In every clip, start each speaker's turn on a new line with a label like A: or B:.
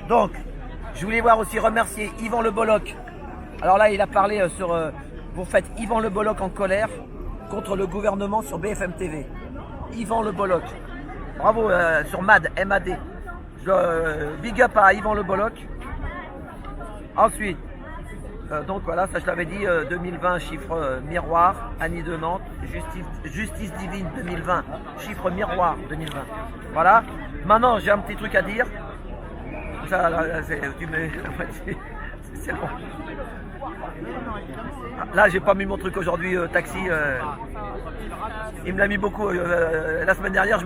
A: Donc, je voulais voir aussi remercier Yvan Le Bolloc. Alors là, il a parlé sur... vous faites Yvan Le Bolloc en colère contre le gouvernement sur BFM TV. Yvan Le Bolloc. Bravo sur MAD, MAD. Big up à Yvan Le Bolloc. Ensuite, donc voilà, ça je l'avais dit, 2020, chiffre miroir, Annie de Nantes, Justice divine 2020, chiffre miroir 2020. Voilà. Maintenant, j'ai un petit truc à dire. Ça, là, c'est bon. Là, j'ai pas mis mon truc aujourd'hui, taxi. Il me l'a mis beaucoup. La semaine dernière,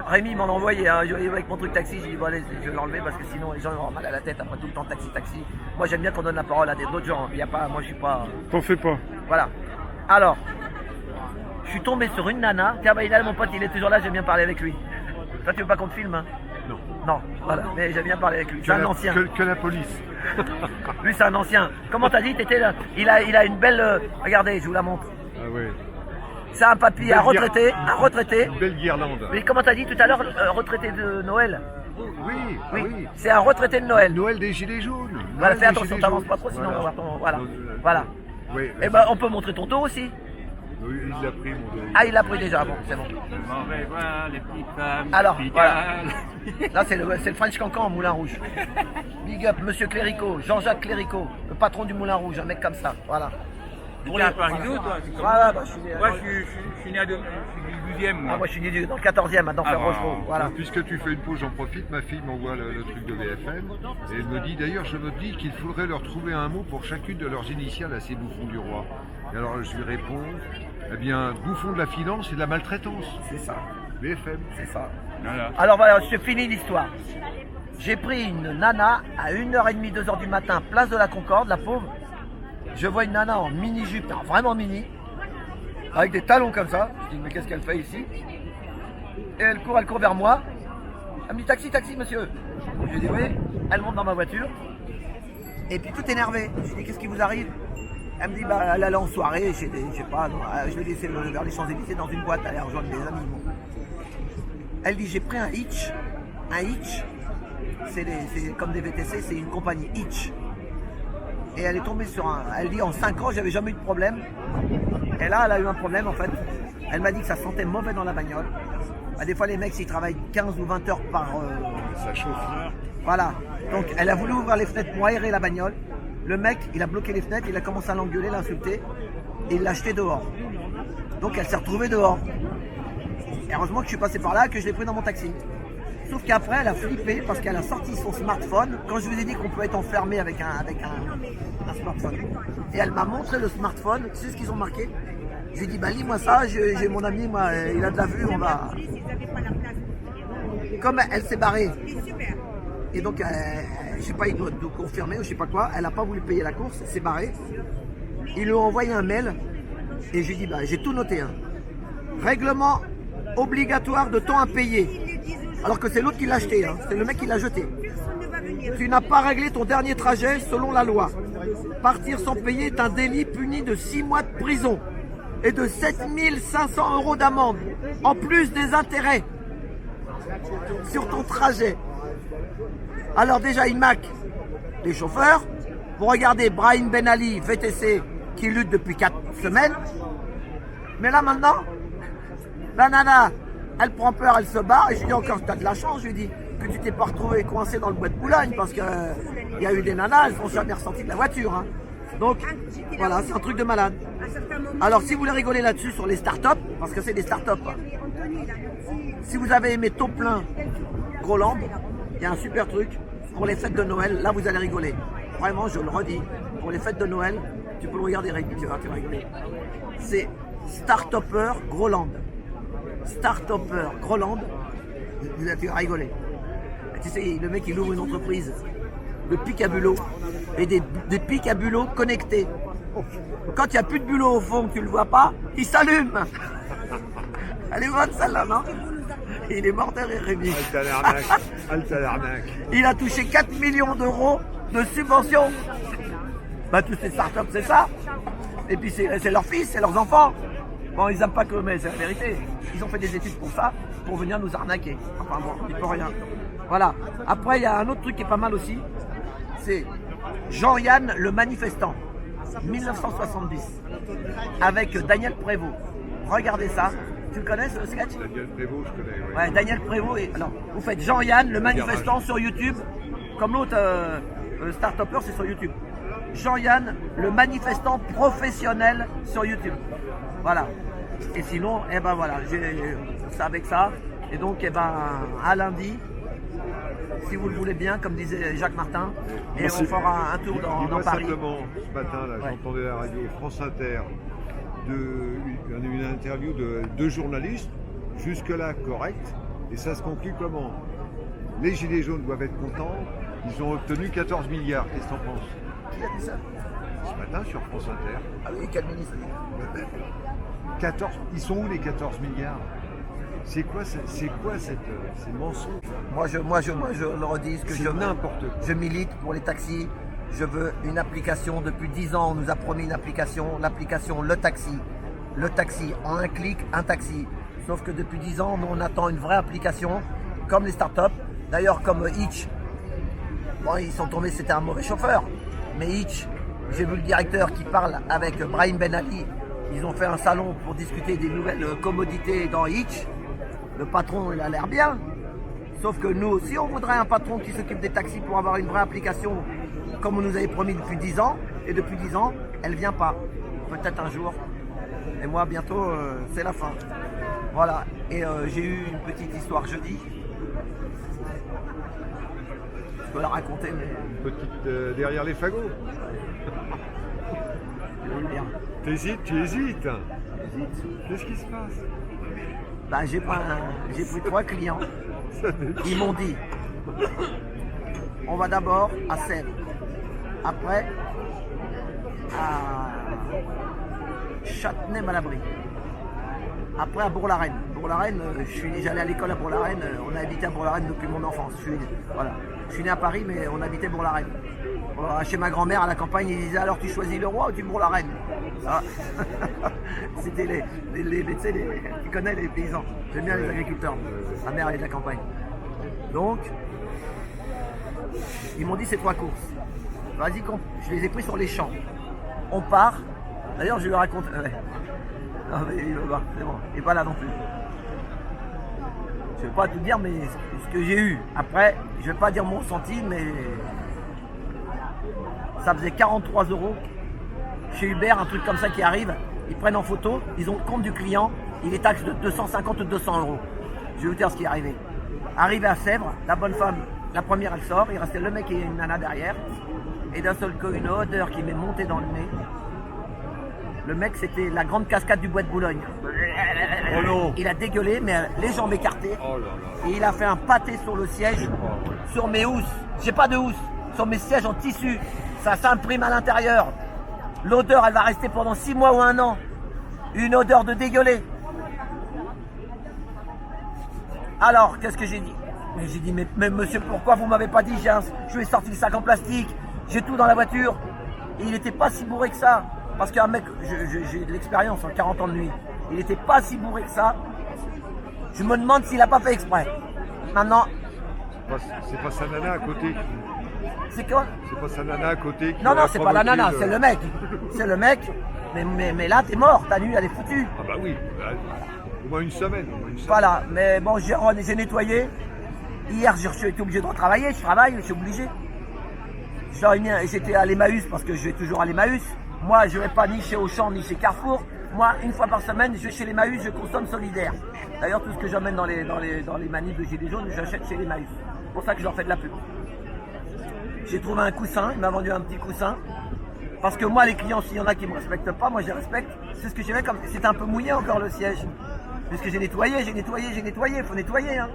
A: Rémi m'en a envoyé avec mon truc taxi. J'ai dit, bon, allez, je vais l'enlever parce que sinon les gens vont avoir mal à la tête après tout le temps taxi. Moi, j'aime bien qu'on donne la parole à d'autres gens. Il y a pas, moi, je suis pas.
B: T'en fais pas.
A: Voilà. Alors, je suis tombé sur une nana. Tiens, bah, il est là, mon pote, il est toujours là, j'aime bien parler avec lui. Toi, tu veux pas qu'on te filme, hein?
B: Non.
A: Non, voilà, mais j'aime bien parler avec lui. C'est un ancien.
B: Que la police.
A: Lui, c'est un ancien. Comment t'as dit? T'étais là. Il a une belle. Regardez, je vous la montre.
B: Ah oui.
A: C'est un papy, un retraité.
B: Une belle guirlande.
A: Mais comment t'as dit tout à l'heure, retraité de Noël?
B: Oui.
A: C'est un retraité de Noël.
B: Noël des Gilets jaunes.
A: Voilà,
B: Noël
A: fais
B: des
A: attention,
B: Gilets
A: t'avances
B: jaunes.
A: pas trop, sinon on va voir ton. Voilà.
B: Non,
A: Voilà.
B: Oui.
A: Et ben, on peut montrer ton dos aussi.
B: Oui, il l'a pris, mon dos.
A: Ah, il l'a pris déjà, bon, c'est bon.
C: Je m'en vais voir les petites femmes.
A: Alors, voilà.
C: pigalle.
A: Là, c'est le French Cancan au Moulin Rouge. Big up, monsieur Clérico, Jean-Jacques Clérico, le patron du Moulin Rouge, un mec comme ça, voilà.
C: T'es un Parisot, toi, c'est comme
A: Voilà, bah, je suis
C: moi, je suis né je suis du 12e, moi.
A: moi, je suis né dans le 14e, à Denfert Rochereau, voilà.
B: Puisque tu fais une pause, j'en profite. Ma fille m'envoie le truc de BFM et elle me dit d'ailleurs, je me dis qu'il faudrait leur trouver un mot pour chacune de leurs initiales à ces bouffons du roi. Et alors je lui réponds, eh bien, bouffon de la finance et de la maltraitance.
A: C'est ça,
B: BFM.
A: c'est ça.
C: Voilà.
A: Alors voilà, je finis l'histoire. J'ai pris une nana à 1h30, 2h du matin, place de la Concorde, la pauvre. Je vois une nana en mini-jupe, vraiment mini, avec des talons comme ça. Je dis, mais qu'est-ce qu'elle fait ici? Et elle court vers moi. Elle me dit, taxi, monsieur. Je lui dis, oui. Elle monte dans ma voiture. Et puis tout énervé. Je lui dis, qu'est-ce qui vous arrive? Elle me dit, bah, elle allait en soirée chez des, je sais pas, je l'ai laissé vers les Champs-Élysées dans une boîte, aller rejoindre des amis. Elle dit, j'ai pris un Hitch. Un Hitch, c'est comme des VTC, c'est une compagnie Hitch. Et elle est tombée sur un... Elle dit, en 5 ans, j'avais jamais eu de problème. Et là, elle a eu un problème, en fait. Elle m'a dit que ça sentait mauvais dans la bagnole. Bah, des fois, les mecs, s'ils travaillent 15 ou 20 heures par...
B: Ça chauffe.
A: Voilà. Donc, elle a voulu ouvrir les fenêtres pour aérer la bagnole. Le mec, il a bloqué les fenêtres, il a commencé à l'engueuler, l'insulter. Et il l'a jeté dehors. Donc, elle s'est retrouvée dehors. Et heureusement que je suis passé par là et que je l'ai pris dans mon taxi. Sauf qu'après, elle a flippé parce qu'elle a sorti son smartphone. Quand je vous ai dit qu'on peut être enfermé avec un smartphone. Et elle m'a montré le smartphone. Tu sais ce qu'ils ont marqué? Je lui ai dit, bah lis-moi ça, j'ai mon ami, moi, il a de la vue, on va... Comme elle s'est barrée. Et donc, je sais pas, il doit confirmer ou je sais pas quoi. Elle n'a pas voulu payer la course, elle s'est barrée. Ils lui ont envoyé un mail. Et je lui ai dit, bah j'ai tout noté. Hein. Règlement obligatoire de temps impayé. Alors que c'est l'autre qui l'a acheté, hein. C'est le mec qui l'a jeté. Tu n'as pas réglé ton dernier trajet selon la loi. Partir sans payer est un délit puni de 6 mois de prison et de 7 500 € d'amende, en plus des intérêts sur ton trajet. Alors déjà, il maque les chauffeurs. Vous regardez Brahim Ben Ali, VTC, qui lutte depuis 4 semaines. Mais là maintenant, la nana, elle prend peur, elle se barre, et je lui dis encore, t'as de la chance, je lui dis, que tu t'es pas retrouvé coincé dans le bois de Boulogne, parce que il y a eu des nanas, elles sont jamais ressorties de la voiture. Hein. Donc, voilà, c'est un truc de malade. Alors, si vous voulez rigoler là-dessus sur les startups, parce que c'est des startups, hein. Si vous avez aimé Taux Plein, Groland, il y a un super truc pour les fêtes de Noël, là vous allez rigoler. Vraiment, je le redis, pour les fêtes de Noël, tu peux le regarder, tu vas rigoler. C'est Startupper Groland. Startupper Groland, tu vas rigoler. Tu sais, le mec il ouvre une entreprise de pic à bulot et des pics à bulot connectés. Quand il n'y a plus de bulot au fond, que tu ne le vois pas, il s'allume. Elle est bonne celle-là, non? Il est mort de rire, Rémi. Il a touché 4 millions d'euros de subventions. Bah, toutes ces startups, c'est ça. Et puis, c'est leurs fils, c'est leurs enfants. Bon, ils n'aiment pas que, mais c'est la vérité. Ils ont fait des études pour ça, pour venir nous arnaquer. Enfin bon, il peut rien. Voilà. Après, il y a un autre truc qui est pas mal aussi. C'est Jean-Yann le manifestant, 1970, avec Daniel Prévost. Regardez ça. Tu le connais ce sketch?
B: Daniel Prévost, je connais. Oui.
A: Ouais, Daniel Prévost. Alors, vous faites Jean-Yann le manifestant sur YouTube, comme l'autre Start-Upper, c'est sur YouTube. Jean-Yann le manifestant professionnel sur YouTube. Voilà. Et sinon, eh ben voilà, c'est avec ça. Et donc, eh ben, à lundi, si vous le voulez bien, comme disait Jacques Martin, et on fera un tour dans Paris.
B: Simplement, ce matin, là,
A: Ouais.
B: j'entendais à la radio France Inter une interview de deux journalistes, jusque-là correct, et ça se conclut comment? Les Gilets jaunes doivent être contents, ils ont obtenu 14 milliards, qu'est-ce que t'en penses?
A: Qui a dit ça?
B: Ce matin sur France Inter.
A: Ah oui, quel ministre?
B: 14, ils sont où les 14 milliards? C'est quoi ces mensonges?
A: Moi, je le redis, ce que
B: C'est
A: je veux.
B: n'importe quoi.
A: Je milite pour les taxis. Je veux une application. Depuis 10 ans, on nous a promis une application. L'application Le Taxi. Le taxi, en un clic, un taxi. Sauf que depuis 10 ans, nous, on attend une vraie application, comme les startups. D'ailleurs, comme Hitch. Bon, ils sont tombés, c'était un mauvais chauffeur. Mais Hitch, j'ai vu le directeur qui parle avec Brahim Ben Ali. Ils ont fait un salon pour discuter des nouvelles commodités dans Hitch. Le patron, il a l'air bien. Sauf que nous aussi, on voudrait un patron qui s'occupe des taxis pour avoir une vraie application, comme on nous avait promis depuis 10 ans. Et depuis 10 ans, elle vient pas. Peut-être un jour. Et moi, bientôt, c'est la fin. Voilà. Et j'ai eu une petite histoire jeudi. Je peux la raconter, mais...
B: Petite derrière les fagots. Tu hésites. Qu'est-ce qui se passe?
A: Bah, j'ai pris 3 clients. Ils m'ont dit, on va d'abord à Sèvres, après à Châtenay-Malabry, après à Bourg-la-Reine. Bourg-la-Reine, j'allais à l'école à Bourg-la-Reine, on a habité à Bourg-la-Reine depuis mon enfance. Je suis né à Paris, mais on habitait Bourg-la-Reine. Chez ma grand-mère à la campagne, ils disaient alors tu choisis le roi ou tu Bourg-la-Reine? Ah. C'était tu sais, tu connais les paysans. J'aime bien les agriculteurs. Ma mère elle est de la campagne. Donc, ils m'ont dit c'est 3 courses. Vas-y, je les ai pris sur les champs. On part. D'ailleurs, je lui raconte. Ouais. Non, mais il va voir, c'est bon. Il n'est pas là non plus. Je ne vais pas tout dire, mais ce que j'ai eu. Après, je ne vais pas dire mon ressenti, mais ça faisait 43 € chez Uber, un truc comme ça qui arrive. Ils prennent en photo, ils ont le compte du client, il est taxe de 250 ou 200 €. Je vais vous dire ce qui est arrivé. Arrivé à Sèvres, la bonne femme, la première elle sort, il restait le mec et une nana derrière. Et d'un seul coup, une odeur qui m'est montée dans le nez. Le mec, c'était la grande cascade du bois de Boulogne.
B: Oh non.
A: Il a dégueulé, mais les jambes écartées.
B: Oh là là.
A: Et il a fait un pâté sur le siège, sur mes housses. J'ai pas de housse, sur mes sièges en tissu. Ça s'imprime à l'intérieur. L'odeur, elle va rester pendant 6 mois ou 1 an. Une odeur de dégueulé. Alors, qu'est-ce que j'ai dit? J'ai dit, mais monsieur, pourquoi vous m'avez pas dit? Je lui ai sorti le sac en plastique, j'ai tout dans la voiture. Et il n'était pas si bourré que ça. Parce qu'un mec, j'ai de l'expérience en 40 ans de nuit. Il n'était pas si bourré que ça. Je me demande s'il n'a pas fait exprès. Maintenant.
B: C'est pas sa nana à côté.
A: C'est quoi?
B: C'est pas sa nana à côté qui
A: Non,
B: a
A: c'est pas la
B: provoqué
A: nana, c'est le mec. C'est le mec. Mais là, t'es mort. Ta nuit, elle est foutue.
B: Ah bah oui, au moins une semaine.
A: Voilà. Mais bon, j'ai nettoyé. Hier, j'ai été obligé de retravailler. Je travaille, je suis obligé. J'étais à l'Emmaüs parce que je vais toujours à l'Emmaüs. Moi, je ne vais pas ni chez Auchan ni chez Carrefour. Moi, une fois par semaine, je vais chez l'Emmaüs, je consomme solidaire. D'ailleurs, tout ce que j'emmène dans les manifs de Gilets jaunes, j'achète chez l'Emmaüs. C'est pour ça que je leur fais de la pub. J'ai trouvé un coussin, il m'a vendu un petit coussin. Parce que moi, les clients, s'il y en a qui ne me respectent pas, moi je les respecte. C'est ce que j'ai fait comme. C'était un peu mouillé encore le siège. Puisque j'ai nettoyé, il faut nettoyer. Hein.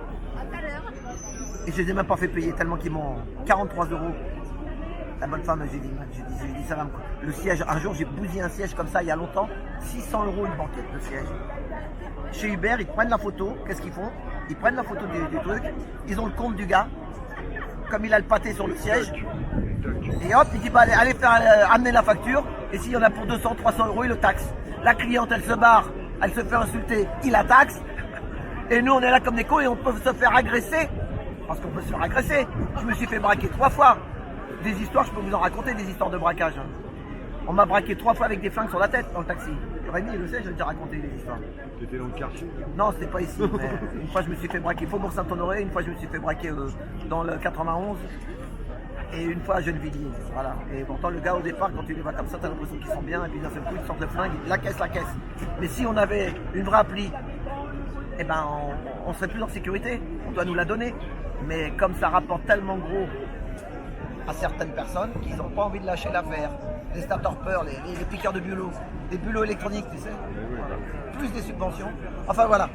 A: Et je les ai même pas fait payer tellement qu'ils m'ont 43 €. La bonne femme, j'ai dit, ça va me coûter. Le siège, un jour j'ai bousillé un siège comme ça il y a longtemps, 600 € une banquette de siège. Chez Uber, ils prennent la photo, qu'est-ce qu'ils font? Ils prennent la photo du truc, ils ont le compte du gars, comme il a le pâté sur le siège, et hop, il dit bah, allez faire amener la facture, et s'il y en a pour 200, 300 €, il le taxe. La cliente, elle se barre, elle se fait insulter, il la taxe, et nous on est là comme des cons et on peut se faire agresser Parce qu'on peut se faire agresser. Je me suis fait braquer 3 fois. Des histoires, je peux vous en raconter, des histoires de braquage. Hein. On m'a braqué 3 fois avec des flingues sur la tête dans le taxi. Rémi, il le sait, j'ai déjà raconté des histoires.
B: Tu étais dans le quartier?
A: Non, c'était pas ici. Mais une fois, je me suis fait braquer Faubourg Saint-Honoré. Une fois, je me suis fait braquer dans le 91. Et une fois à Gennevilliers. Voilà. Et pourtant, le gars, au départ, quand tu les vois comme ça, t'as l'impression qu'ils sont bien. Et puis d'un seul coup, ils sortent de flingue. La caisse. Mais si on avait une vraie appli, eh ben, on serait plus en sécurité. On doit nous la donner. Mais comme ça rapporte tellement gros à certaines personnes qu'ils n'ont pas envie de lâcher l'affaire. Les start-upers, les piqueurs de bulots, des bulots électroniques, tu sais. Voilà. Plus des subventions. Enfin voilà.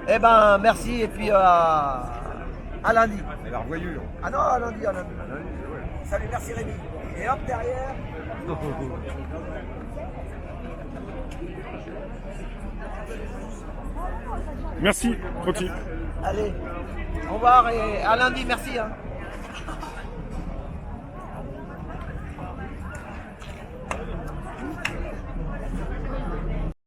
A: Eh ben merci et puis à lundi.
B: Et la revoyure.
A: Ah non, à lundi. Salut, merci Rémi. Et hop derrière.
D: Merci, continue.
A: Allez, au revoir et à lundi, merci. Hein.